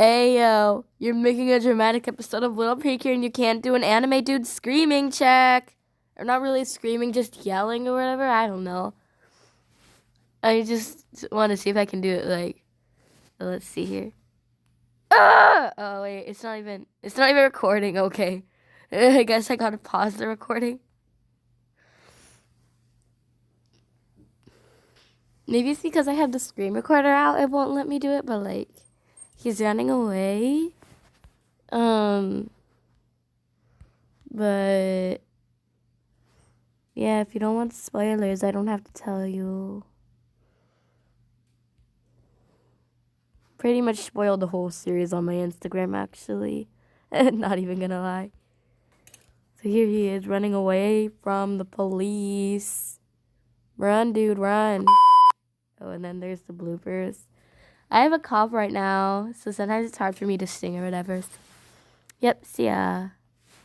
Ayo, you're making a dramatic episode of Little Precure and you can't do an anime dude screaming check. Or not really screaming, just yelling or whatever. I don't know. I just want to see if I can do it. Like, let's see here. Ah! Oh wait, it's not even recording. Okay, I guess I gotta pause the recording. Maybe it's because I have the screen recorder out. It won't let me do it. But like, he's running away. But yeah, if you don't want spoilers, I don't have to tell you. Pretty much spoiled the whole series on my Instagram, actually. Not even gonna lie. So here he is running away from the police. Run, dude, run. Oh, and then there's the bloopers. I have a cough right now, so sometimes it's hard for me to sing or whatever. Yep, see ya.